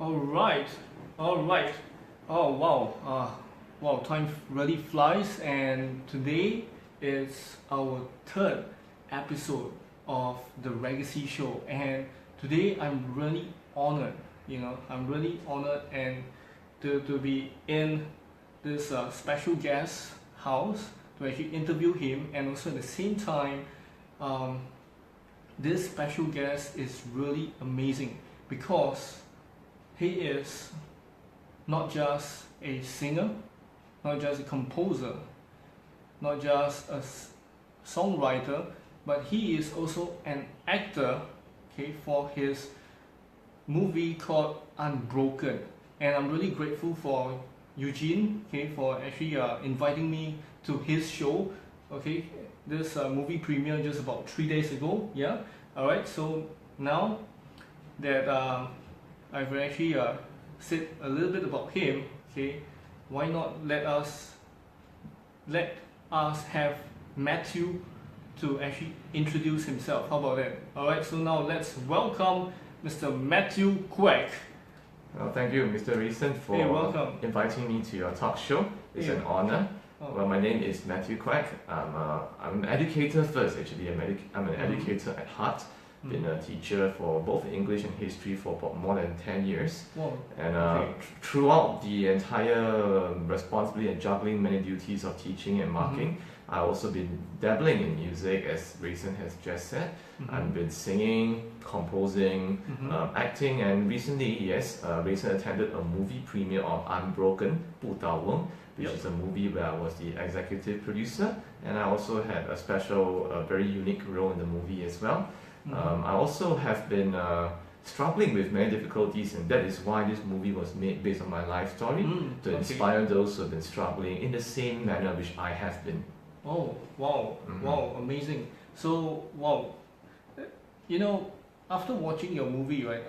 All right, all right. Oh wow, wow! Time really flies, and today is our third episode of the Raygacy show. And today I'm really honored. I'm really honored and to be in this special guest house to actually interview him, and also at the same time, um, this special guest is really amazing because he is not just a singer, not just a composer, not just a songwriter, but he is also an actor, okay, for his movie called Unbroken. And I'm really grateful for Eugene, okay, for actually inviting me to his show. Okay, this movie premiered just about 3 days ago. Yeah, all right. So now that I've actually said a little bit about him, okay, why not let us have Matthew to actually introduce himself. How about that? All right. So now let's welcome Mr. Matthew Quek. Well, thank you, Mr. Rayson, for inviting me to your talk show. It's an honor. Oh. Well, my name is Matthew Quek. I'm an educator first, actually. I'm an educator at heart. Been a teacher for both English and history for about more than 10 years. Wow. And throughout the entire responsibility and juggling many duties of teaching and marking, I've also been dabbling in music, as Rayson has just said. I've been singing, composing, acting, and recently, yes, Rayson attended a movie premiere of Unbroken, 不倒翁, which is a movie where I was the executive producer, and I also had a very unique role in the movie as well. I also have been struggling with many difficulties, and that is why this movie was made based on my life story, to inspire those who have been struggling in the same manner which I have been. Oh, wow, wow, amazing. So, wow, after watching your movie, right,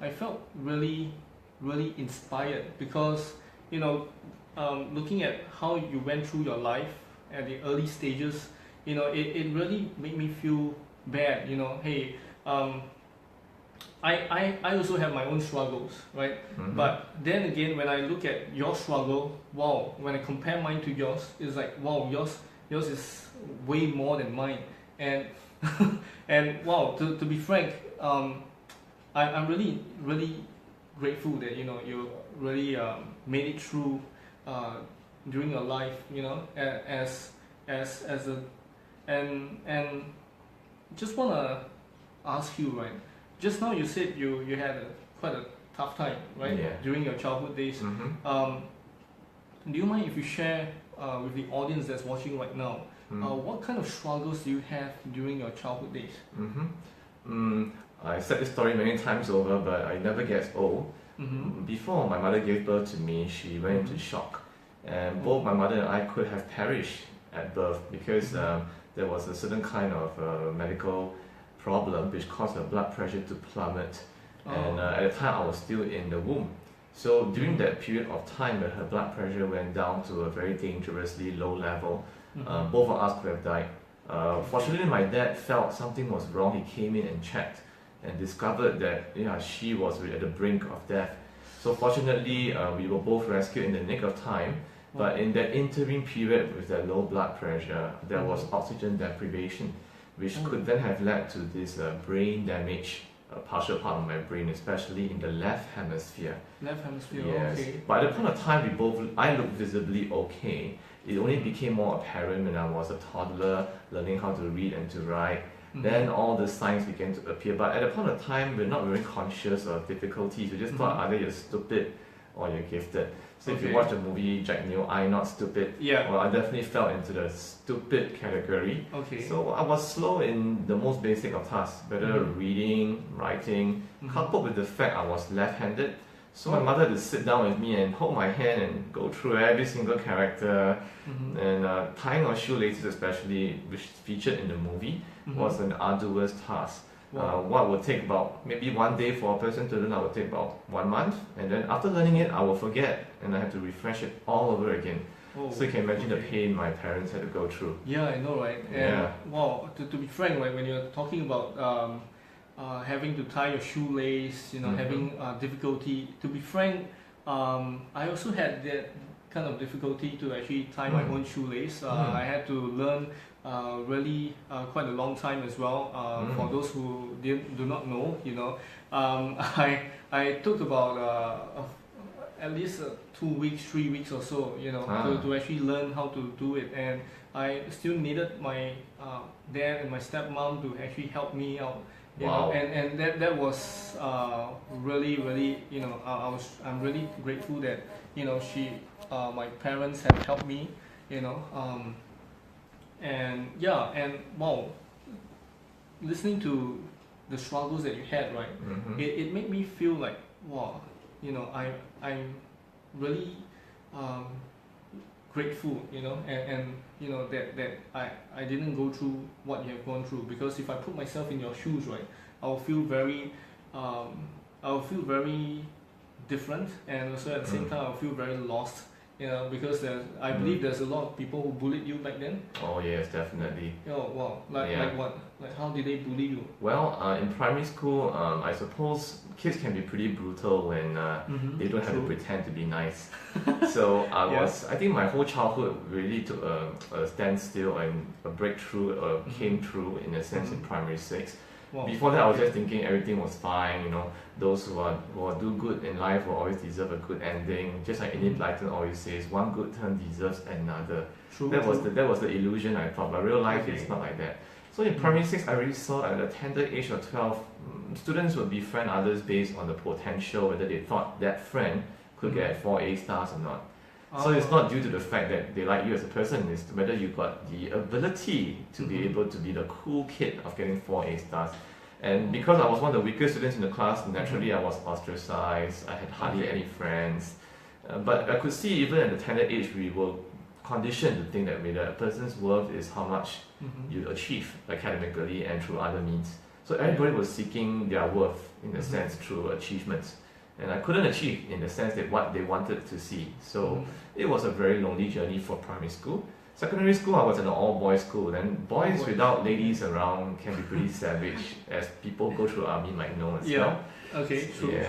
I felt really, really inspired because, looking at how you went through your life at the early stages, it really made me feel bad. Hey, I also have my own struggles, right? But then again, when I look at your struggle, wow, when I compare mine to yours, it's like, wow, yours is way more than mine. And and wow, to be frank, I'm really, really grateful that you really made it through during your life, as a and just wanna ask you, right? Just now you said you had quite a tough time, right? Yeah. During your childhood days. Do you mind if you share with the audience that's watching right now, what kind of struggles do you have during your childhood days? I said this story many times over, but it never gets old. Before my mother gave birth to me, she went into shock, and both my mother and I could have perished at birth because there was a certain kind of medical problem which caused her blood pressure to plummet. And at the time I was still in the womb. So during that period of time where her blood pressure went down to a very dangerously low level, both of us could have died. Fortunately, my dad felt something was wrong. He came in and checked and discovered that she was at the brink of death. So fortunately, we were both rescued in the nick of time. But in that interim period with that low blood pressure, there was oxygen deprivation, which could then have led to this brain damage, a partial part of my brain, especially in the left hemisphere. Left hemisphere, yes. Okay. By the point of time, I looked visibly okay. It only became more apparent when I was a toddler, learning how to read and to write. Then all the signs began to appear. But at the point of time, we're not very conscious of difficulties. We just thought either you're stupid or you're gifted. So if you watch the movie Jack Neo, I'm Not Stupid, well, I definitely fell into the stupid category. So I was slow in the most basic of tasks, whether reading, writing, coupled with the fact I was left-handed. So my mother had to sit down with me and hold my hand and go through every single character, and tying our shoelaces especially, which featured in the movie, was an arduous task. What would take about maybe 1 day for a person to learn, I would take about 1 month, and then after learning it, I will forget, and I have to refresh it all over again. So you can imagine the pain my parents had to go through. Yeah, I know, right? And wow, to be frank, right, when you're talking about having to tie your shoelace, having difficulty. To be frank, I also had that kind of difficulty to actually tie my own shoelace. I had to learn really quite a long time as well. For those who do not know, I took about at least 2 weeks, 3 weeks or so, to actually learn how to do it. And I still needed my dad and my stepmom to actually help me out. And that was really, I'm really grateful that my parents have helped me, and wow, listening to the struggles that you had, right? It made me feel like, wow, I'm really grateful, and that I didn't go through what you have gone through, because if I put myself in your shoes, right, I'll feel very different, and also at the same time I'll feel very lost, because I believe there's a lot of people who bullied you back then. Oh yes, definitely. Oh wow, like what? Like how did they bully you? Well, in primary school, I suppose kids can be pretty brutal when they don't have to pretend to be nice. So I think my whole childhood really took a standstill and a breakthrough came through in a sense in primary 6. Wow. Before that, I was just thinking everything was fine. Those who do good in life will always deserve a good ending. Just like Enid Blyton always says, one good turn deserves another. That was the illusion I thought, but real life is not like that. So in primary 6, I really saw at the tender age of 12, students would befriend others based on the potential, whether they thought that friend could get 4 A stars or not. So it's not due to the fact that they like you as a person, it's whether you got the ability to be able to be the cool kid of getting 4 A stars. And because I was one of the weaker students in the class, naturally I was ostracized, I had hardly any friends. But I could see even at the tender age, we were conditioned to think that a person's worth is how much you achieve academically and through other means. So everybody was seeking their worth, in a sense, through achievements. And I couldn't achieve in the sense that what they wanted to see. So it was a very lonely journey for primary school. Secondary school, I was in an all-boys school. Then boys without ladies around can be pretty savage, as people go through army might know as well. Okay, true.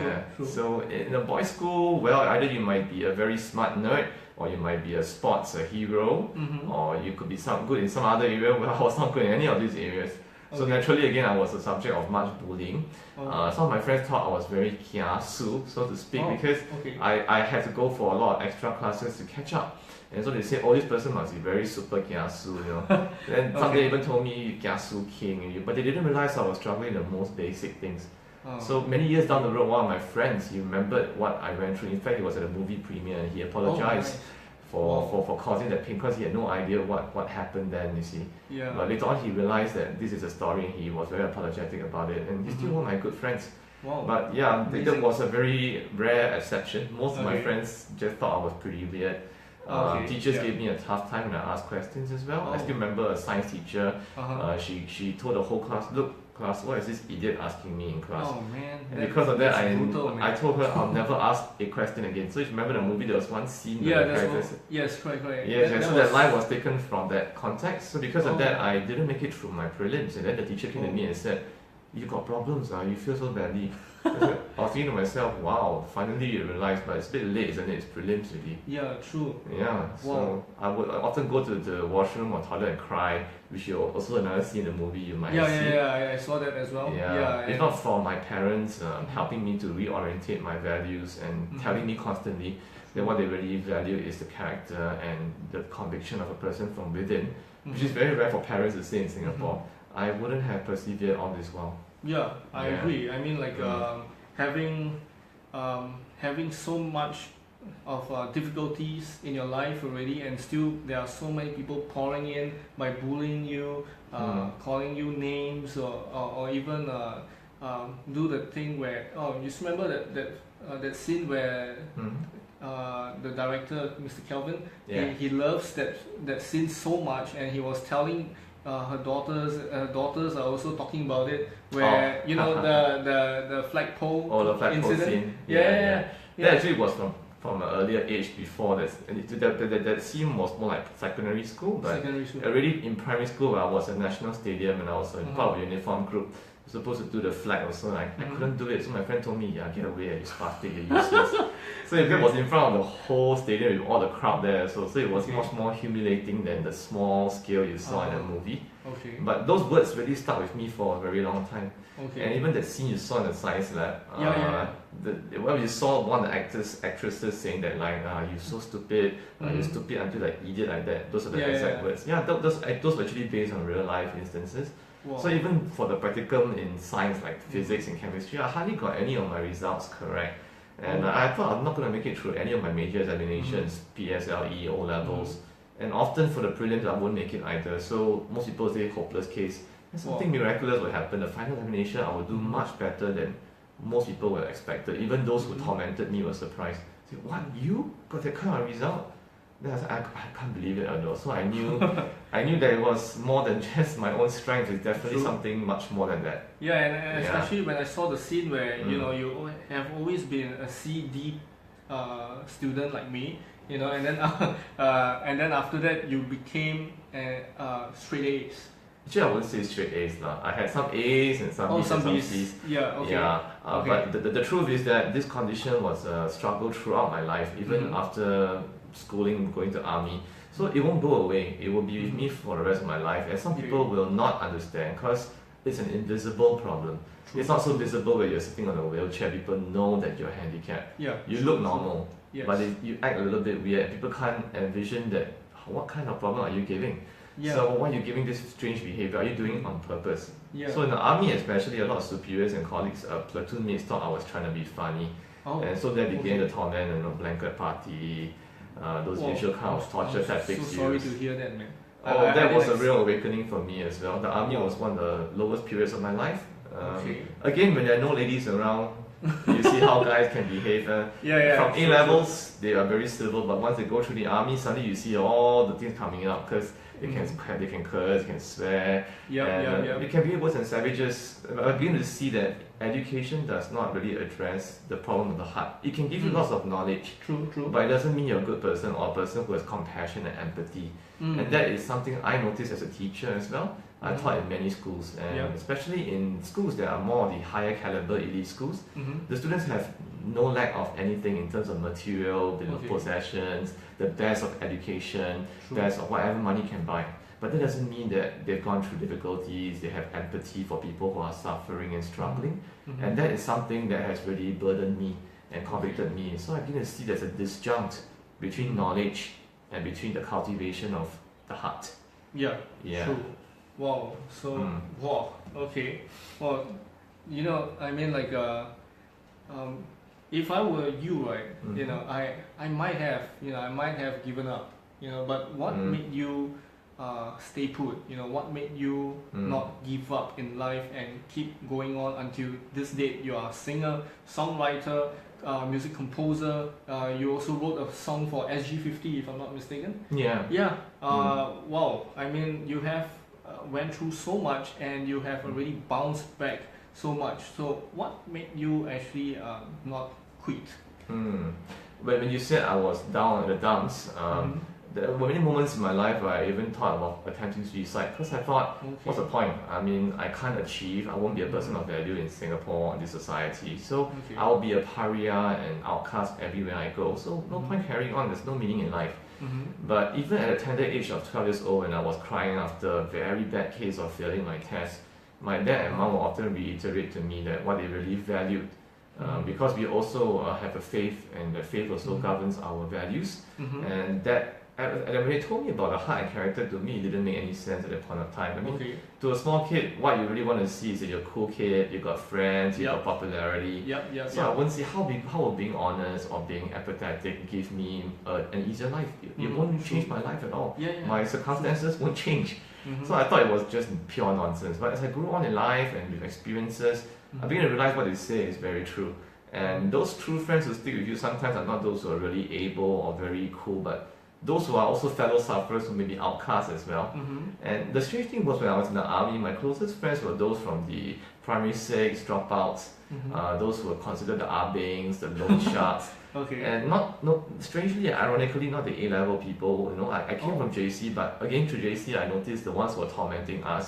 So in a boys' school, well, either you might be a very smart nerd, or you might be a hero, or you could be good in some other area. Well, I was not good in any of these areas. So naturally, again, I was the subject of much bullying. Some of my friends thought I was very kiasu, so to speak, because I had to go for a lot of extra classes to catch up. And so they say, oh, this person must be very super kiasu, Then some they even told me, kiasu king, but they didn't realize I was struggling the most basic things. So many years down the road, one of my friends, he remembered what I went through. In fact, he was at a movie premiere and he apologized for causing that pain, because he had no idea what happened then, you see. But later on he realized that this is a story and he was very apologetic about it, and he's still one of my good friends. But that was a very rare exception. Most of my friends just thought I was pretty weird. Teachers gave me a tough time when I asked questions as well. I still remember a science teacher, she told the whole class, look class, what is this idiot asking me in class? Oh man. And because of that, I told her I'll never ask a question again. So if you remember the movie, there was one scene where the characters... Yes, correct. So that line was taken from that context. So because of that, I didn't make it through my prelims. And then the teacher came to me and said, you got problems, you feel so badly. I was thinking to myself, wow, finally you realize, but it's a bit late, isn't it? It's prelims already. Yeah, true. Yeah, so I would often go to the washroom or toilet and cry, which is also another scene in the movie you might see. Yeah, I saw that as well. If not for my parents helping me to reorientate my values and telling me constantly that what they really value is the character and the conviction of a person from within, which is very rare for parents to say in Singapore, I wouldn't have persevered all this while. Yeah, I agree. I mean, like having so much of difficulties in your life already, and still there are so many people pouring in by bullying you, calling you names, or even do the thing where you remember that scene where the director, Mr. Kelvin, he loves that scene so much, and he was telling her daughters are also talking about it, where the flagpole incident. Scene. That actually was from an earlier age before that. That scene was more like secondary school, but already in primary school I was at National Stadium and I was part of a uniform group. supposed to do the flag also. I couldn't do it, so my friend told me, yeah, get away, you spastic, you're useless. So it was in front of the whole stadium with all the crowd there, so it was much more humiliating than the small scale you saw in the movie. Okay. But those words really stuck with me for a very long time. Okay. And even that scene you saw in the science lab, you saw one of the actresses saying that line, you're so stupid, you're stupid until like idiot like that. Those are the exact words. Yeah, those were actually based on real life instances. Wow. So even for the practicum in science like physics and chemistry, I hardly got any of my results correct. And I thought I'm not going to make it through any of my major examinations, PSLE, O levels. And often for the prelims, I won't make it either. So most people say hopeless case. And something miraculous will happen. The final examination, I will do much better than most people were expected. Even those who tormented me were surprised. Say, what, you got that kind of result? Then I was like, I can't believe it, although. So I knew that it was more than just my own strength. It's definitely something much more than that. Yeah, and especially when I saw the scene where you have always been a CD student like me, and then after that you became straight A's. Actually, I wouldn't say straight A's. I had some A's and some B's and some C's. Yeah, okay. But the truth is that this condition was a struggle throughout my life, even after schooling, going to army. So it won't go away. It will be with me for the rest of my life. And some people will not understand because it's an invisible problem. It's not so visible when you're sitting on a wheelchair. People know that you're handicapped. Yeah. You look normal, yes. but you act a little bit weird. People can't envision that. What kind of problem are you giving? Yeah. So why are you giving this strange behavior? Are you doing it on purpose? Yeah. So in the army especially, a lot of superiors and colleagues, platoon mates thought I was trying to be funny. And so that began the torment and blanket party, those usual kind of torture tactics. So sorry to hear that, man. That was a real awakening for me as well. The army was one of the lowest periods of my life. Again, when there are no ladies around, you see how guys can behave. From A levels, they are very civil, but once they go through the army, suddenly you see all the things coming up because they can curse, they can swear, they can be worse than savages. I begin to see that education does not really address the problem of the heart. It can give you lots of knowledge, but it doesn't mean you're a good person or a person who has compassion and empathy. And that is something I noticed as a teacher as well. I taught in many schools, and especially in schools that are more of the higher caliber elite schools, the students have no lack of anything in terms of material, possessions, the best of education, best of whatever money can buy. But that doesn't mean that they've gone through difficulties, they have empathy for people who are suffering and struggling. And that is something that has really burdened me and convicted me. So I begin to see there's a disjunct between knowledge and between the cultivation of the heart. Yeah. True. Wow. So wow. Okay. Well, I mean, like, if I were you, right, I might have given up, But what made you stay put? What made you not give up in life and keep going on until this date? You are a singer, songwriter, music composer. You also wrote a song for SG50, if I'm not mistaken. Yeah. Wow. I mean, you have went through so much and you have already bounced back so much. So what made you actually not quit? When you said I was down in the dumps, there were many moments in my life where I even thought about attempting suicide because I thought, what's the point? I mean, I can't achieve, I won't be a person of value in Singapore and this society. So I'll be a pariah and outcast everywhere I go. So no point carrying on, there's no meaning in life. But even at the tender age of 12 years old, when I was crying after a very bad case of failing my test, my dad and mom will often reiterate to me that what they really valued, because we also have a faith, and the faith also governs our values, and that when they told me about the heart and character, to me it didn't make any sense at that point of time. I mean, to a small kid, what you really want to see is that you're a cool kid, you got friends, you got popularity. So I wouldn't see how would being honest or being empathetic give me an easier life. It won't change my life at all. My circumstances won't change. So I thought it was just pure nonsense. But as I grew on in life and with experiences, I began to realize what they say is very true. And those true friends who stick with you sometimes are not those who are really able or very cool, but those who are also fellow sufferers who may be outcasts as well. And the strange thing was when I was in the army, my closest friends were those from the primary 6 dropouts, those who were considered the Ah-bengs, the loan sharks. Okay. And strangely, ironically, not the A-level people. I came from JC, but again through JC, I noticed the ones who were tormenting us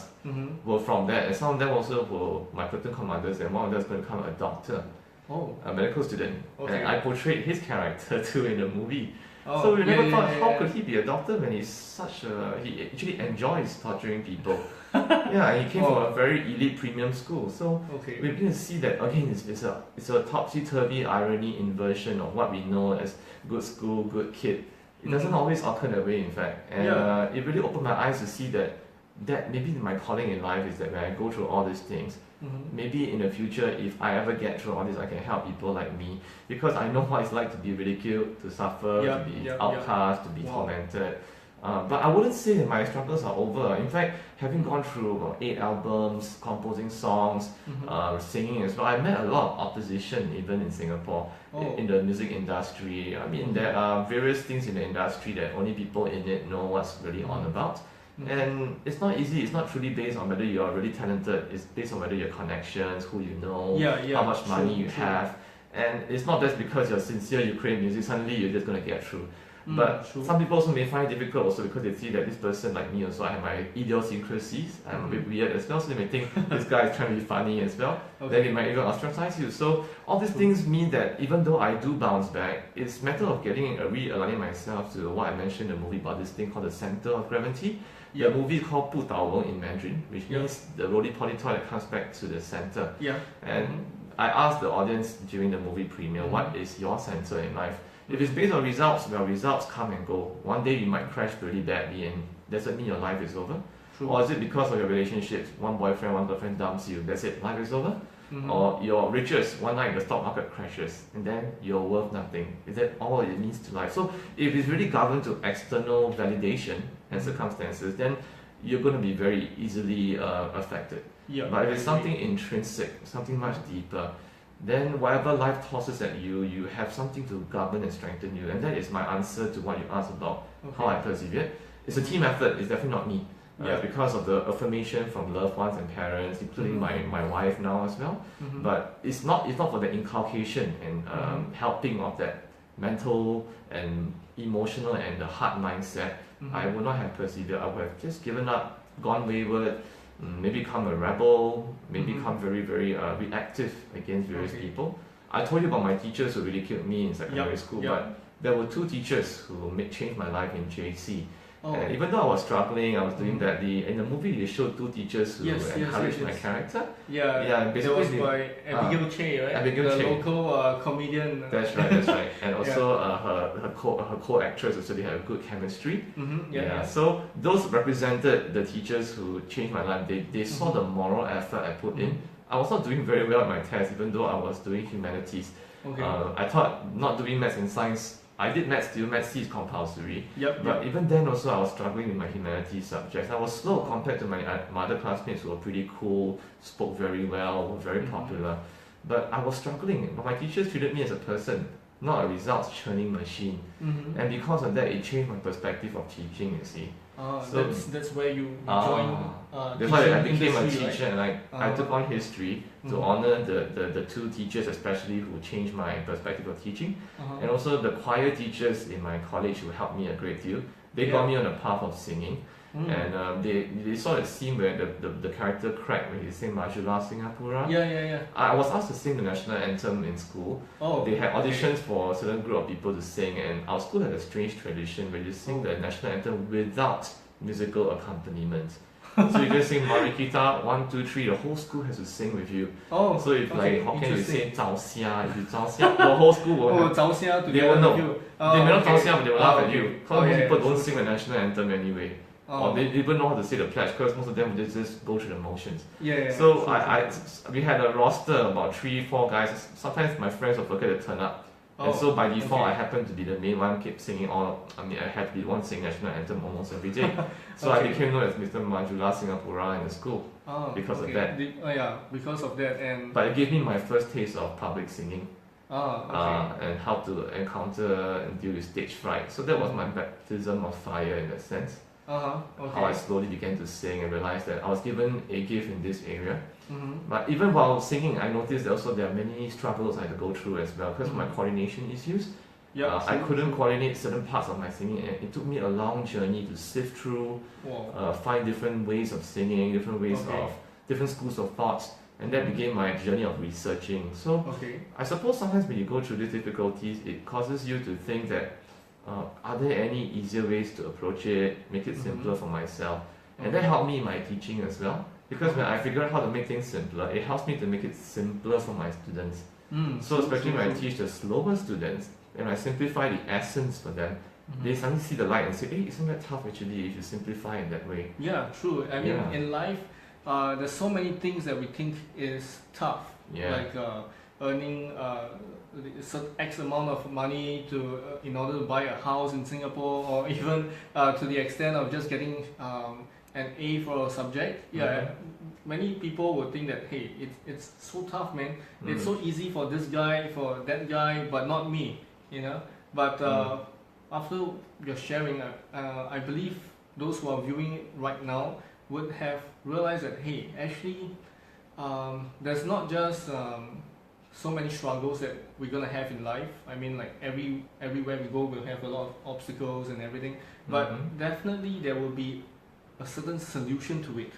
were from that, and some of them also were my platoon commanders, and one of them is going to become a doctor, a medical student. Okay. And I portrayed his character too in the movie. Oh, So we never thought, how could he be a doctor when he actually enjoys torturing people. Yeah, he came from a very elite premium school. So we begin to see that again, it's a topsy-turvy irony inversion of what we know as good school, good kid. It doesn't always occur that way, in fact. And it really opened my eyes to see that maybe my calling in life is that when I go through all these things, maybe in the future, if I ever get through all this, I can help people like me, because I know what it's like to be ridiculed, to suffer, to be outcast, to be tormented. But I wouldn't say that my struggles are over. In fact, having gone through about 8 albums, composing songs, singing as well, I met a lot of opposition even in Singapore, in the music industry. I mean, there are various things in the industry that only people in it know what's really on about. And it's not easy. It's not truly based on whether you're really talented. It's based on whether your connections, who you know, how much money you have. And it's not just because you're sincere, you create music, suddenly you're just going to get through. But some people also may find it difficult also because they see that this person like me also, I have my idiosyncrasies. I'm a bit weird as well, so they may think this guy is trying to be funny as well. Then they might even ostracize you. So all these things mean that even though I do bounce back, it's a matter of realigning myself to what I mentioned in the movie about this thing called the center of gravity. The movie is called 不倒翁 in Mandarin, which means the roly-poly toy that comes back to the center. And I asked the audience during the movie premiere, what is your center in life? If it's based on results, well, results come and go. One day you might crash really badly, and does it mean your life is over? Or is it because of your relationships? One boyfriend, one girlfriend dumps you, that's it, life is over? Or your riches, one night the stock market crashes, and then you're worth nothing. Is that all it means to life? So if it's really governed to external validation and circumstances, then you're going to be very easily affected. But if it's something intrinsic, something much deeper, then whatever life tosses at you, you have something to govern and strengthen you. And that is my answer to what you asked about how I persevered. It's a team effort, it's definitely not me. Because of the affirmation from loved ones and parents, including my wife now as well. But it's not for the inculcation and helping of that mental and emotional and the heart mindset. I would not have persevered. I would have just given up, gone wayward, maybe become a rebel, maybe become very, very reactive against various people. I told you about my teachers who really killed me in secondary school, but there were 2 teachers who changed my life in JC. And even though I was struggling, I was doing badly. In the movie, they showed 2 teachers who encouraged my character. Basically, that was by Abigail Che, right? Abigail Che, local comedian. That's right. And also her co-actress also, they had a good chemistry. So those represented the teachers who changed my life. They saw the moral effort I put in. I was not doing very well at my test, even though I was doing humanities. I thought not doing maths and science. I did maths still, maths C is compulsory. But even then also I was struggling with my humanities subjects. I was slow compared to my other classmates who were pretty cool, spoke very well, were very popular. But I was struggling. But my teachers treated me as a person, not a results churning machine. And because of that, it changed my perspective of teaching, you see. So that's where you joined that's why I became a industry, teacher, right? and I took on history to honor the 2 teachers especially who changed my perspective of teaching, and also the choir teachers in my college who helped me a great deal. They got me on the path of singing, and they saw a scene where the character Quek, where he sang Majulah Singapura. I was asked to sing the national anthem in school. They had auditions for a certain group of people to sing, and our school had a strange tradition where you sing the national anthem without musical accompaniment. So you just sing Marikita, 1, 2, 3, the whole school has to sing with you. So if like Hokkien you say Zao Xia, if you Zao Xia, the whole school will know. They will know. They may not Zao Xia, but they will laugh at you. Because most people don't sing the national anthem anyway. Or they even know how to say the pledge, because most of them just go through the motions. So we had a roster about 3, 4 guys. Sometimes my friends will forget to turn up. And so by default, I happened to be the main one, kept singing I had to be the one singing national anthem almost every day. So I became known as Mr. Majulah Singapura in the school because of that. Because of that. But it gave me my first taste of public singing. And how to encounter and deal with stage fright. So that was my baptism of fire in that sense. How I slowly began to sing and realized that I was given a gift in this area. Mm-hmm. But even while singing, I noticed that also there are many struggles I had to go through as well because of my coordination issues. I couldn't coordinate certain parts of my singing, and it took me a long journey to sift through, find different ways of singing, different ways of different schools of thoughts, and that began my journey of researching. So I suppose sometimes when you go through these difficulties, it causes you to think that are there any easier ways to approach it, make it simpler for myself, and that helped me in my teaching as well. Because when I figure out how to make things simpler, it helps me to make it simpler for my students. So especially when I teach the slower students, and I simplify the essence for them, they suddenly see the light and say, hey, isn't that tough actually if you simplify it that way? Yeah, true. I mean, in life, there's so many things that we think is tough, like earning X amount of money to in order to buy a house in Singapore, or even to the extent of just getting an A for a subject. Many people would think that, hey, it's so tough, man. It's so easy for this guy, for that guy, but not me, you know. But after your sharing, I believe those who are viewing it right now would have realized that, hey, actually, there's not just so many struggles that we're gonna have in life. I mean, like everywhere we go, we'll have a lot of obstacles and everything. But definitely there will be a certain solution to it,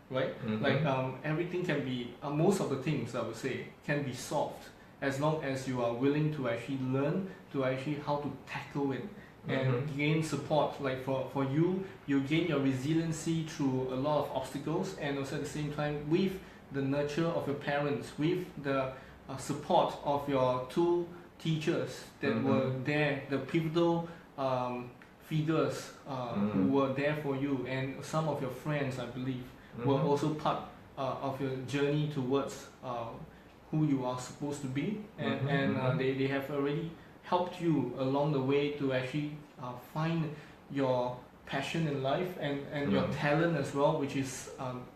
right? Like everything can be, most of the things I would say can be solved as long as you are willing to actually learn to actually how to tackle it and gain support. Like for you gain your resiliency through a lot of obstacles, and also at the same time with the nurture of your parents, with the support of your two teachers that were there, the pivotal figures who were there for you, and some of your friends, I believe, were also part of your journey towards who you are supposed to be, and they have already helped you along the way to actually find your passion in life and your talent as well, which is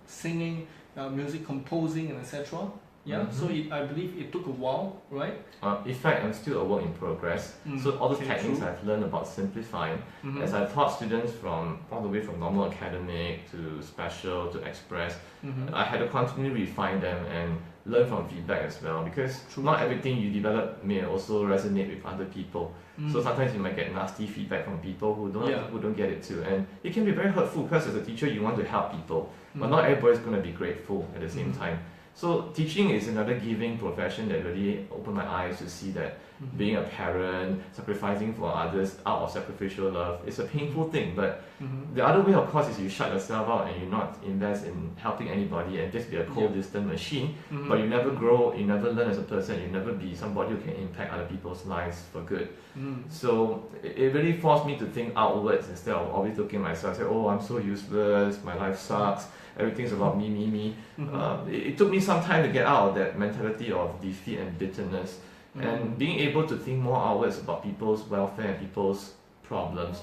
singing, music composing, and etc. So I believe it took a while, right? In fact, I'm still a work in progress. So all the techniques I've learned about simplifying, as I've taught students from all the way from normal academic to special to express, I had to continually refine them and learn from feedback as well, because not everything you develop may also resonate with other people. So sometimes you might get nasty feedback from people who don't get it too, and it can be very hurtful because as a teacher you want to help people, but not everybody's going to be grateful at the same time. So teaching is another giving profession that really opened my eyes to see that being a parent, sacrificing for others out of sacrificial love is a painful thing. But the other way, of course, is you shut yourself out and you not invest in helping anybody and just be a cold, distant machine. But you never grow, you never learn as a person, you never be somebody who can impact other people's lives for good. So it really forced me to think outwards instead of always looking at myself and say, oh, I'm so useless, my life sucks, everything's about me. It took me some time to get out of that mentality of defeat and bitterness, and being able to think more outwards about people's welfare and people's problems.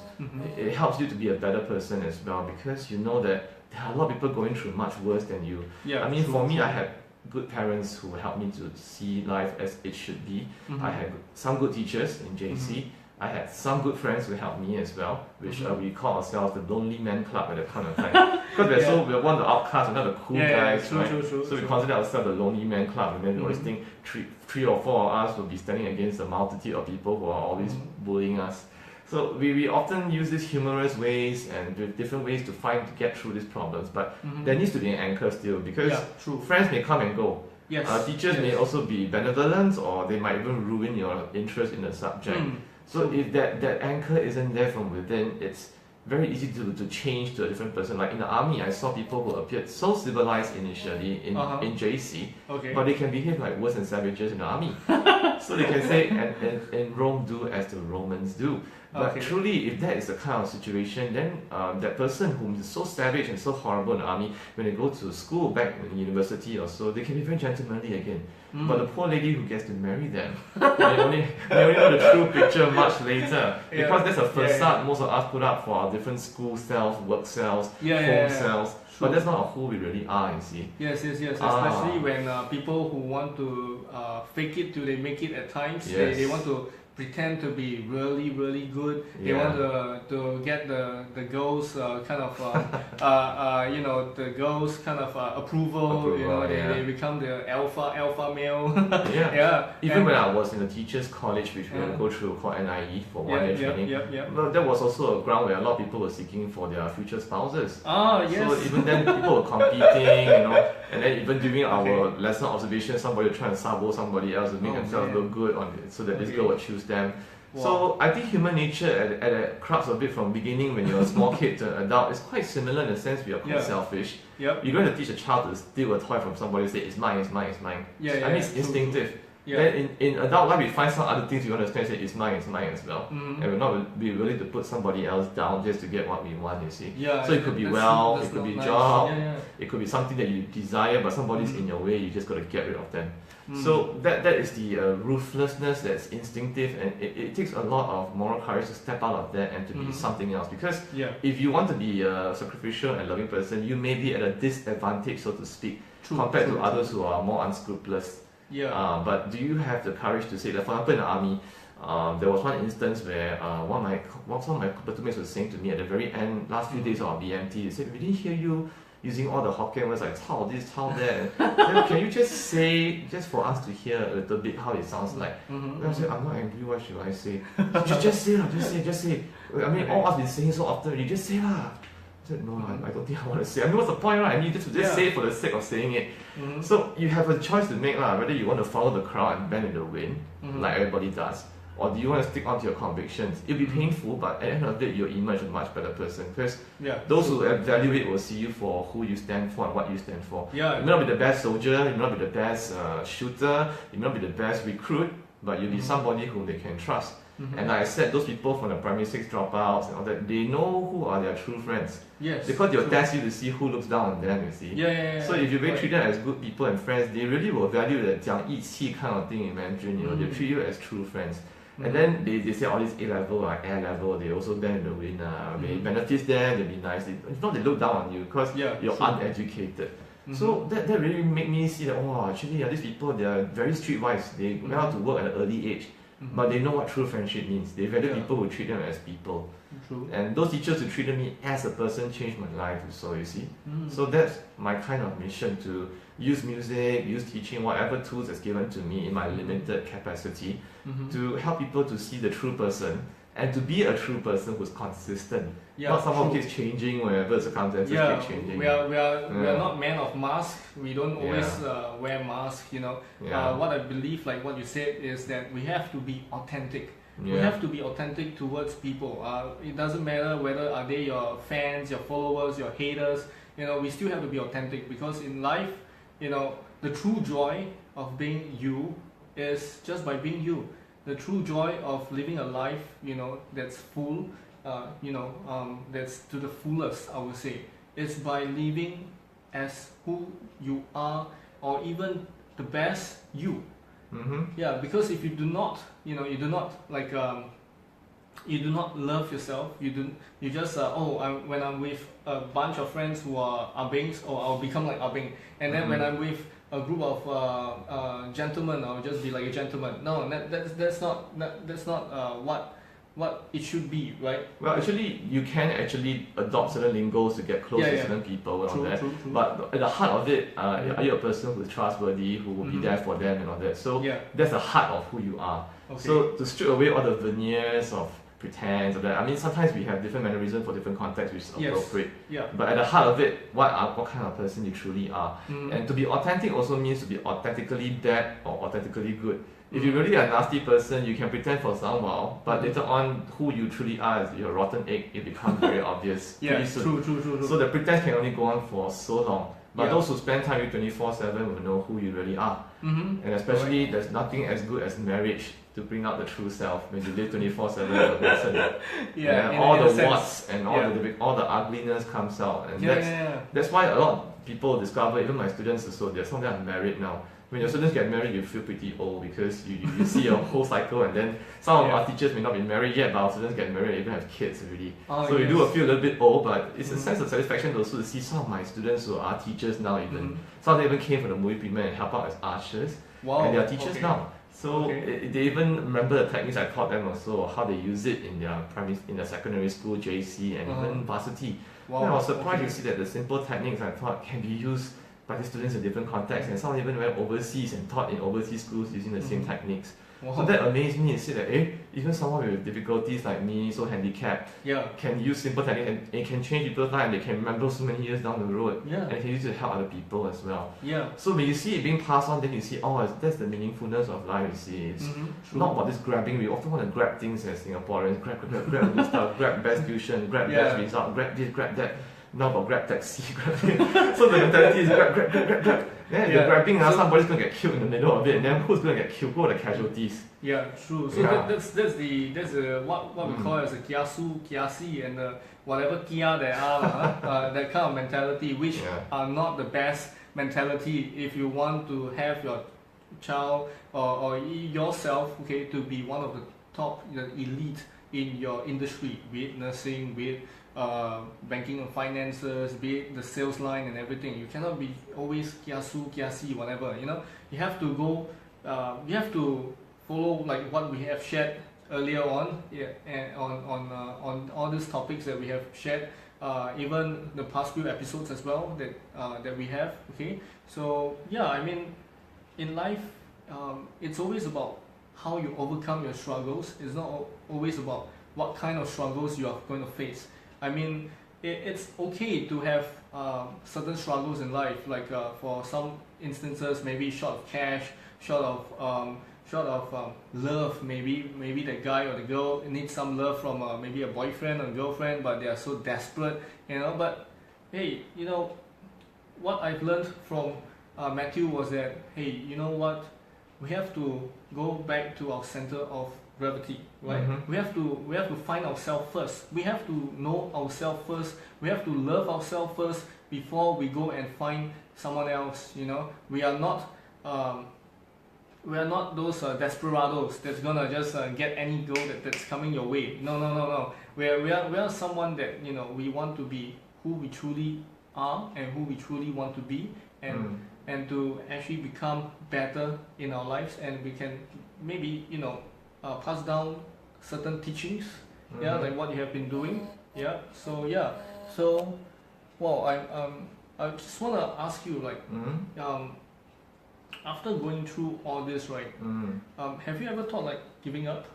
It helps you to be a better person as well, because you know that there are a lot of people going through much worse than you. I mean, for me, I had good parents who helped me to see life as it should be. I had some good teachers in JC. I had some good friends who helped me as well, which we call ourselves the Lonely Man Club at that point of time. Because we're one of the outcasts, we're not the cool guys, right? So we consider ourselves the Lonely Man Club, and then we always think three or four of us will be standing against a multitude of people who are always bullying us. So we often use these humorous ways and different ways to get through these problems, but there needs to be an anchor still, because friends may come and go. Teachers may also be benevolent, or they might even ruin your interest in the subject. So if that anchor isn't there from within, it's very easy to change to a different person. Like in the army, I saw people who appeared so civilized initially in JC, but they can behave like worse than savages in the army. So they can say, and Rome do as the Romans do. But truly, if that is the kind of situation, then that person who is so savage and so horrible in the army, when they go to school back in university or so, they can be very gentlemanly again. But the poor lady who gets to marry them, they only know the true picture much later. Because that's a facade most of us put up for our different school selves, work selves, home selves. But that's not who we really are, you see. Yes. Especially when people who want to fake it till they make it at times, they want to pretend to be really, really good. They Yeah. want to get the girls kind of you know, the girls kind of approval. You know, yeah. they become the alpha male. Yeah. Yeah. Even And- when I was in the teachers' college, which we had to go through called NIE for 1 year training, well, that was also a ground where a lot of people were seeking for their future spouses. Ah, yes. So even then, people were competing, you know, and then even during our lesson observation, somebody would try and sabo somebody else to make themselves look good on it, so that this girl would choose them. Wow. So I think human nature at the crux of it from beginning when you're a small kid to an adult is quite similar in the sense we are quite selfish. Yep. You're going to teach a child to steal a toy from somebody and say, it's mine, it's mine, it's mine. Yeah, I mean, it's instinctive. Yeah. Then in adult life, we find some other things we understand and say, it's mine as well. Mhm. And we're not be willing to put somebody else down just to get what we want, you see. Yeah. So it could be that's wealth, it could not be nice. job, Yeah. it could be something that you desire, but somebody's in your way, you just got to get rid of them. Mm. So that is the ruthlessness that's instinctive, and it takes a lot of moral courage to step out of that and to be something else. Because if you want to be a sacrificial and loving person, you may be at a disadvantage, so to speak, compared to others who are more unscrupulous. Yeah. But do you have the courage to say that? For example, in the army, there was one instance where some of my platoon were saying to me at the very end, last few days of our BMT, they said, we didn't hear you using all the Hokkien words like "chao this, chao that." Then can you just say, just for us to hear a little bit how it sounds like? Then I said, I'm not angry, what should I say? just say, just say. I mean, all us been saying so often already, just say lah. I said, no, I don't think I want to say. I mean, what's the point, right? I mean, just say it for the sake of saying it. So you have a choice to make, whether you want to follow the crowd and bend in the wind, like everybody does, or do you want to stick on to your convictions? It'll be painful, but at the end of the day, you'll emerge a much better person. Because those who evaluate will see you for who you stand for and what you stand for. You may not be the best soldier, you may not be the best shooter, you may not be the best recruit, but you'll be somebody whom they can trust. And like I said, those people from the primary 6 dropouts and all that, they know who are their true friends. Yes. Because they'll test you to see who looks down on them, you see. So if you really treat them as good people and friends, they really will value the 讲义气 kind of thing in Mandarin, you know, they treat you as true friends. And then they say all this A level or air level, they also bend in the wind, it benefits them, they'll be nice. If not, they look down on you because you're uneducated. So that really made me see that, oh, actually, these people, they are very streetwise. They know how to work at an early age. But they know what true friendship means. They value people who treat them as people. True. And those teachers who treated me as a person changed my life, so you see. So that's my kind of mission, to use music, use teaching, whatever tools that's given to me in my limited capacity, to help people to see the true person and to be a true person who's consistent. Not someone who keeps changing whenever circumstances keep changing. We are not men of masks. We don't always wear masks, you know. What I believe, like what you said, is that we have to be authentic. We have to be authentic towards people. It doesn't matter whether are they your fans, your followers, your haters. You know, we still have to be authentic, because in life, you know, the true joy of being you is just by being you. The true joy of living a life, you know, that's full, that's to the fullest, I would say, is by living as who you are, or even the best you. Because if you do not, you know, you do not love yourself, you just when I'm with a bunch of friends who are Abings, or I'll become like Abing, and then when I'm with a group of gentlemen, I'll just be like a gentleman. No, that's not what it should be, right? Well, actually, you can actually adopt certain lingos to get close to certain people and all that. True. But at the heart of it, are you a person who's trustworthy, who will be there for them and all that? So that's the heart of who you are. So to strip away all the veneers of pretense of that, I mean, sometimes we have different mannerisms for different contexts, which is appropriate. But at the heart of it, what kind of person you truly are. And to be authentic also means to be authentically bad or authentically good. If you're really a nasty person, you can pretend for some while, but later on, who you truly are is your rotten egg. It becomes very obvious pretty soon. True. So the pretense can only go on for so long. But those who spend time with 24/7 will know who you really are. And especially, there's nothing as good as marriage to bring out the true self when you live 24/7 with a person. All the warts and all the ugliness comes out, and that's why a lot of people discover, even my students also, some of them are married now. When your students get married, you feel pretty old, because you see a whole cycle, and then some of our teachers may not be married yet, but our students get married and even have kids already. So you do feel a little bit old, but it's a sense of satisfaction also to see some of my students who are teachers now even. Some of them even came from the movie premiere and help out as ushers, and they are teachers now. So they even remember the techniques I taught them also, how they use it in their secondary school, JC, and even varsity. Wow. And I was surprised to see that the simple techniques I taught can be used by the students in different contexts, and some even went overseas and taught in overseas schools using the same techniques. Wow. So that amazed me and said that even someone with difficulties like me, so handicapped, can use simple techniques and it can change people's life and they can remember so many years down the road. And it can use it to help other people as well. So when you see it being passed on, then you see, that's the meaningfulness of life, you see. It's not about this grabbing. We often want to grab things as Singaporeans, grab this stuff, grab best tuition, grab best result, grab this, grab that. Now about grab taxi, grab it. So the mentality is grab. Then you're grabbing, somebody's going to get killed in the middle of it, and then who's going to get killed? Who are the casualties? Yeah, true. So that's what we call as a kiasu, kiasi, and whatever kia there are, that kind of mentality, which are not the best mentality if you want to have your child or yourself, to be one of the top, the elite in your industry, be it nursing, be it banking and finances, be it the sales line and everything. You cannot be always kiasu, kiasi, whatever. You have to go. You have to follow like what we have shared earlier on, and on all these topics that we have shared, even the past few episodes as well that we have. So I mean, in life, it's always about how you overcome your struggles. It's not always about what kind of struggles you are going to face. I mean, it's okay to have certain struggles in life, like for some instances, maybe short of cash, short of love. Maybe the guy or the girl needs some love from maybe a boyfriend or girlfriend, but they are so desperate, But hey, what I've learned from Matthew was that, hey, you know what? We have to go back to our center of gravity, right? We have to find ourselves first. We have to know ourselves first. We have to love ourselves first before we go and find someone else. We are not those desperados that's gonna just get any girl that's coming your way. No. We are someone that we want to be who we truly are and who we truly want to be, and to actually become better in our lives, and we can maybe pass down certain teachings, like what you have been doing, so well, I just want to ask you, like, after going through all this, right, have you ever thought like giving up?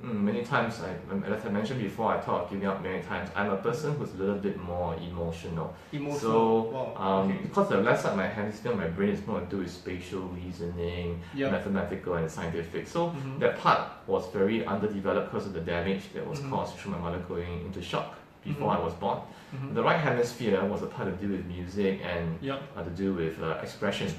Many times, as I mentioned before, I thought of giving up many times. I'm a person who's a little bit more emotional. So, because the left side of my hemisphere, my brain is more to do with spatial reasoning, mathematical and scientific. So that part was very underdeveloped because of the damage that was caused through my mother going into shock before I was born. The right hemisphere was a part to do with music and to do with expression.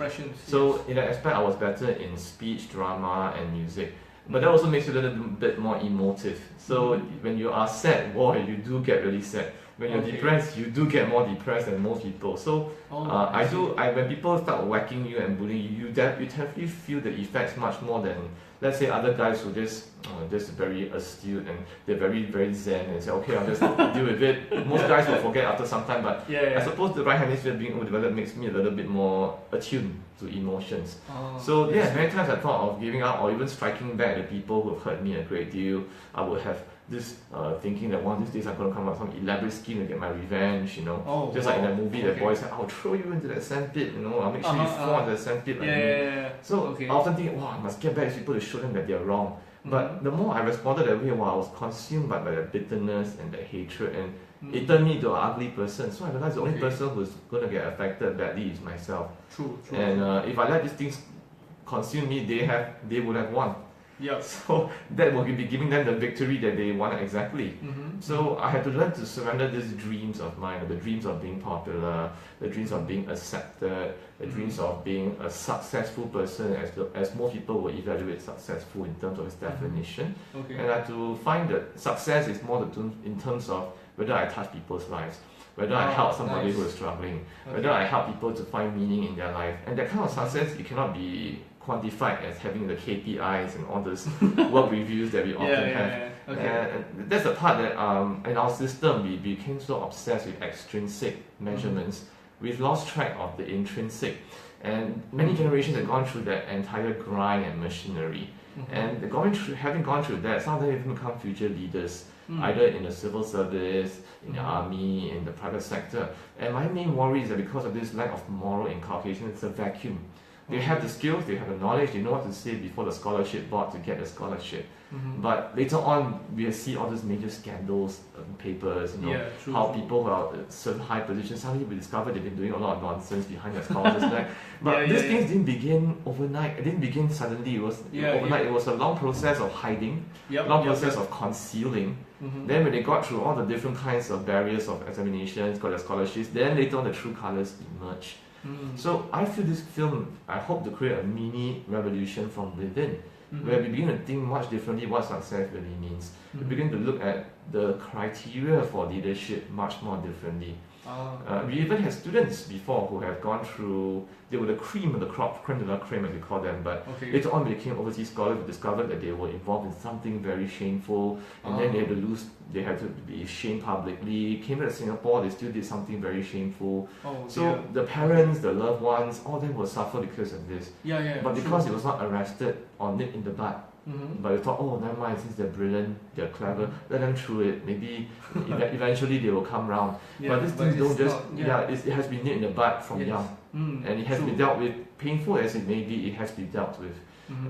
So in that aspect, I was better in speech, drama and music. But that also makes you a little bit more emotive. So when you are sad, you do get really sad. When you're depressed, you do get more depressed than most people. So when people start whacking you and bullying you, you definitely feel the effects much more than, let's say, other guys who just very astute and they're very, very zen and say, okay, I'll just deal with it. Most guys will forget after some time, but I suppose the right hemisphere being overdeveloped makes me a little bit more attuned to emotions. So many times I thought of giving up or even striking back at the people who have hurt me a great deal. I would have this thinking that one of these days I'm going to come up with some elaborate scheme to get my revenge, just like in that movie, the boy said, I'll throw you into that sandpit, I'll make sure you fall into that sandpit like me. So I often think, I must get back to people to show them that they're wrong. But the more I responded that way, I was consumed by the bitterness and the hatred, and it turned me into an ugly person. So I realized the only person who's going to get affected badly is myself. True. And if I let these things consume me, they would have won. So that will be giving them the victory that they want exactly. So I had to learn to surrender these dreams of mine, the dreams of being popular, the dreams of being accepted, the dreams of being a successful person, as most people will evaluate successful in terms of its definition. And I had to find that success is more in terms of whether I touch people's lives, whether I help somebody who is struggling, whether I help people to find meaning in their life. And that kind of success, it cannot be quantified as having the KPIs and all those work reviews that we often have. And that's the part that in our system we became so obsessed with extrinsic measurements, we've lost track of the intrinsic. And many generations have gone through that entire grind and machinery. And having gone through that, some of them even become future leaders, either in the civil service, in the army, in the private sector. And my main worry is that because of this lack of moral inculcation, it's a vacuum. They have the skills, they have the knowledge, they know what to say before the scholarship board to get the scholarship. But later on, we see all these major scandals, papers, how people who are in certain high positions, suddenly we discover they've been doing a lot of nonsense behind their spouses' back. But these things didn't begin overnight, it didn't begin suddenly, it was overnight. It was a long process of hiding, long process of concealing. Then when they got through all the different kinds of barriers of examinations, got their scholarships, then later on the true colours emerge. So I feel this film, I hope to create a mini revolution from within, where we begin to think much differently what success really means. We begin to look at the criteria for leadership much more differently. We even had students before who have gone through, they were the cream of the crop, creme de la creme as we call them, but later on they became overseas scholars who discovered that they were involved in something very shameful, and then they had to be shamed publicly, came to Singapore, they still did something very shameful. So the parents, the loved ones, all of them will suffer because of this. But because it was not arrested or nipped in the bud, but we thought, oh, never mind, since they're brilliant, they're clever, let them through it, maybe eventually they will come round. But these things don't just, it has been nipped in the bud from young. And it has to be dealt with, painful as it may be, it has to be dealt with.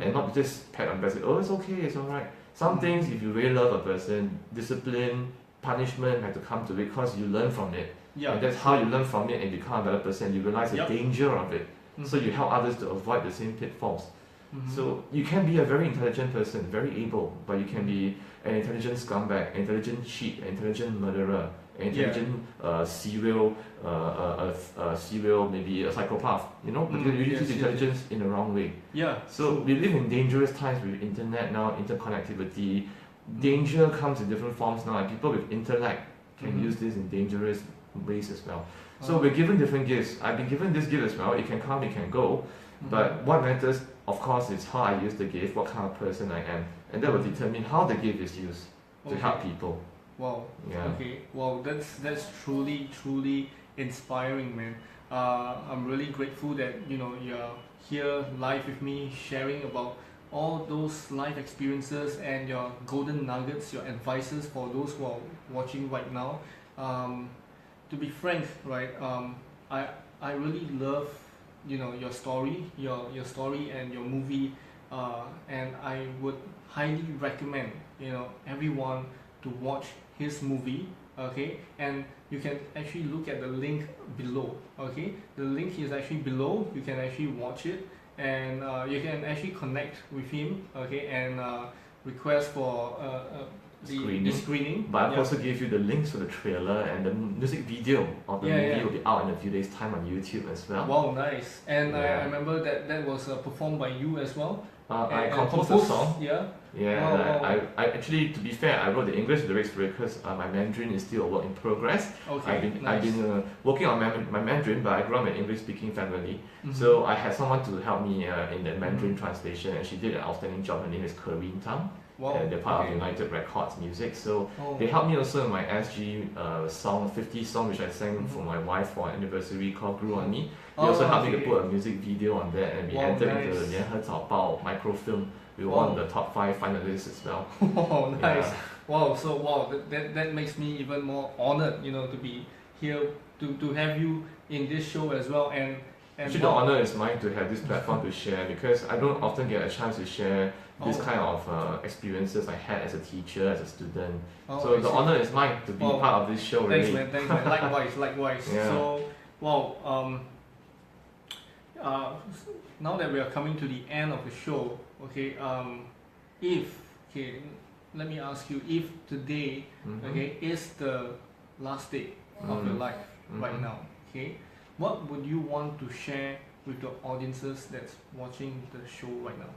And not just pat on the back, oh, it's okay, it's alright. Some things, if you really love a person, discipline, punishment have to come to it because you learn from it. And that's how you learn from it and become a better person. You realize the danger of it. So you help others to avoid the same pitfalls. So you can be a very intelligent person, very able, but you can be an intelligent scumbag, an intelligent cheat, an intelligent murderer, an intelligent serial, maybe a psychopath, because you use intelligence in the wrong way. So we live in dangerous times with internet now, interconnectivity. Danger comes in different forms now, and people with intellect can use this in dangerous ways as well. So we're given different gifts. I've been given this gift as well. It can come, it can go. But what matters, of course, is how I use the gift, what kind of person I am. And that will determine how the gift is used to help people. Wow. Okay. Wow, that's truly inspiring, man. I'm really grateful that you're here live with me, sharing about all those life experiences and your golden nuggets, your advices for those who are watching right now. To be frank, right, I really love your story, your story and your movie, and I would highly recommend everyone to watch his movie. Okay, and you can actually look at the link below. Okay, the link is actually below. You can actually watch it, and you can actually connect with him. Okay, and request for the screening. But I'll also give you the links for the trailer, and the music video of the movie will be out in a few days' time on YouTube as well. Wow, nice. And I remember that was performed by you as well. I composed the song. Wow. I actually, to be fair, I wrote the English lyrics for it because my Mandarin is still a work in progress. I've been working on my Mandarin, but I grew up in an English-speaking family, so I had someone to help me in the Mandarin translation, and she did an outstanding job. Her name is Corinne Tang. And they're part of United Records Music, so they helped me also in my SG song, 50 song, which I sang for my wife for an anniversary called Grew On Me. They also helped me to put a music video on that, and we entered into the 联合早报 microfilm. We were one of the top 5 finalists as well. Oh, nice. Wow, so that makes me even more honored, to be here, to have you in this show as well. And actually, the honor is mine to have this platform to share, because I don't often get a chance to share this kind of experiences I had as a teacher, as a student. So the honor is mine to be part of this show. Thanks, really. man. Thanks, man. Likewise. So, now that we are coming to the end of the show, let me ask you, if today, is the last day of your life right now, what would you want to share with the audiences that's watching the show right now?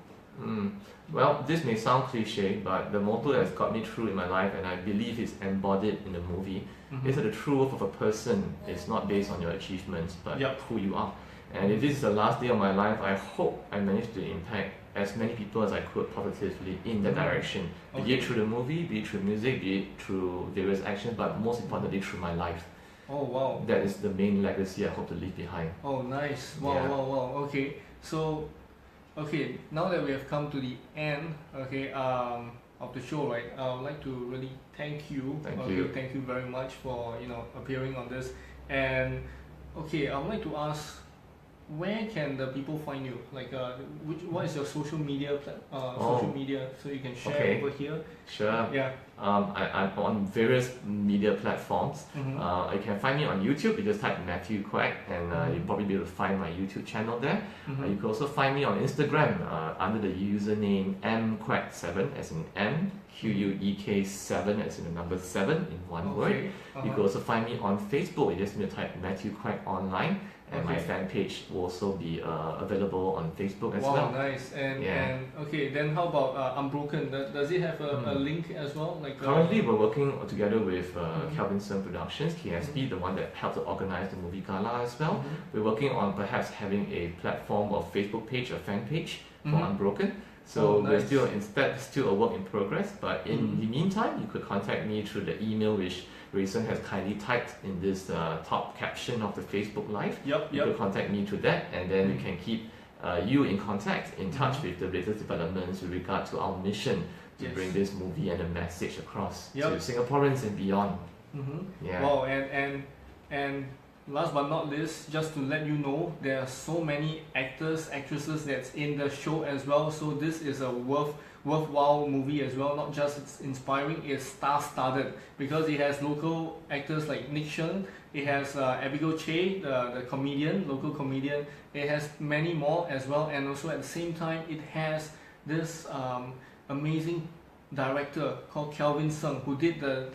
Well, this may sound cliche, but the motto that's got me through in my life, and I believe is embodied in the movie, is that the true worth of a person is not based on your achievements, but who you are. And if this is the last day of my life, I hope I manage to impact as many people as I could positively in that direction. Be it through the movie, be it through music, be it through various actions, but most importantly through my life. Oh wow. That is the main legacy I hope to leave behind. Oh nice. Wow, Yeah. wow. Okay. So okay, now that we have come to the end, okay, of the show, right? I would like to really thank you. Thank you. Thank you very much for appearing on this. And okay, I would like to ask, where can the people find you? Like, what is your social media social media, so you can share Okay. over here? Sure. Yeah. I'm on various media platforms. Mm-hmm. You can find me on YouTube. You just type Matthew Quek, and you'll probably be able to find my YouTube channel there. Mm-hmm. You can also find me on Instagram under the username mquek7, as in MQUEK7, as in the number 7 in one word. You can also find me on Facebook. You just need to type Matthew Quek online, and my fan page will also be available on Facebook as well. Wow, nice. And okay, then how about Unbroken? Does it have a link as well? Like currently, we're working together with kelvinsngproductions, KSP, the one that helped to organize the movie gala as well. We're working on perhaps having a platform or Facebook page or fan page for Unbroken. So we're still a work in progress, but in the meantime, you could contact me through the email which Rayson has kindly typed in this top caption of the Facebook Live. You could contact me through that, and then we can keep you in contact, in touch with the latest developments with regard to our mission to bring this movie and the message across to Singaporeans and beyond. Yeah. Wow, and last but not least, just to let you know, there are so many actors, actresses that's in the show as well. So this is a worthwhile movie as well. Not just it's inspiring, it's star-studded because it has local actors like Nick Sheng. It has Abigail Che, the comedian, local comedian. It has many more as well, and also at the same time, it has this amazing director called Kelvin Sung, who did the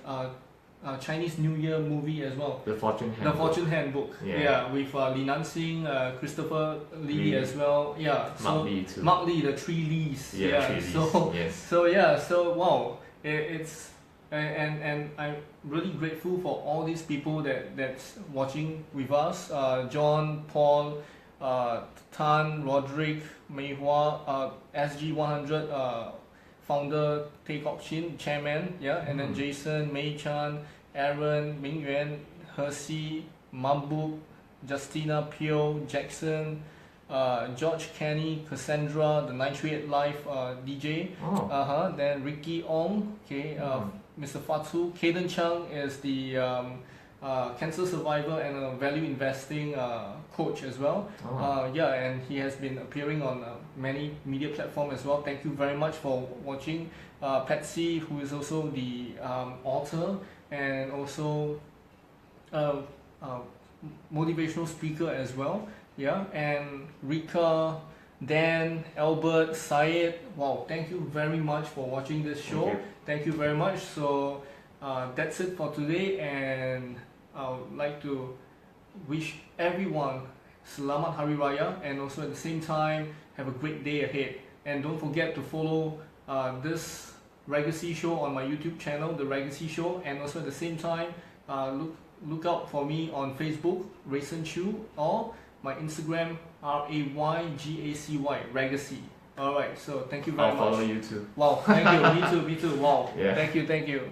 Chinese New Year movie as well. The Fortune Handbook. The Fortune Handbook. Yeah, with Li Nanxing, Christopher Lee as well. Yeah. Mark Lee too. Mark Lee, the three Lees. Yeah, three Lees. So wow, it's and I'm really grateful for all these people that's watching with us. John, Paul, Tan, Roderick, Mei Hua, SG100. Founder Tay Kok Chin, chairman, and then Jason, Mei Chan, Aaron, Ming Yuan, Hersey, Mambuk, Justina Pio, Jackson, George Kenny, Cassandra, the 938 Live DJ, then Ricky Ong, Mr. Fatu, Caden Chung is the cancer survivor and a value investing coach as well. And he has been appearing on many media platforms as well. Thank you very much for watching. Patsy, who is also the author and also motivational speaker as well. And Rika, Dan, Albert, Syed. Wow, thank you very much for watching this show. Thank you very much. So that's it for today, and I would like to wish everyone Selamat Hari Raya, and also at the same time have a great day ahead. And don't forget to follow this Raygacy show on my YouTube channel, The Raygacy Show, and also at the same time look out for me on Facebook, Rayson Choo, or my Instagram, Raygacy, Raygacy. Alright, so thank you very much. I'll follow you too. Wow, thank you. Me too. Wow. Yeah. Thank you.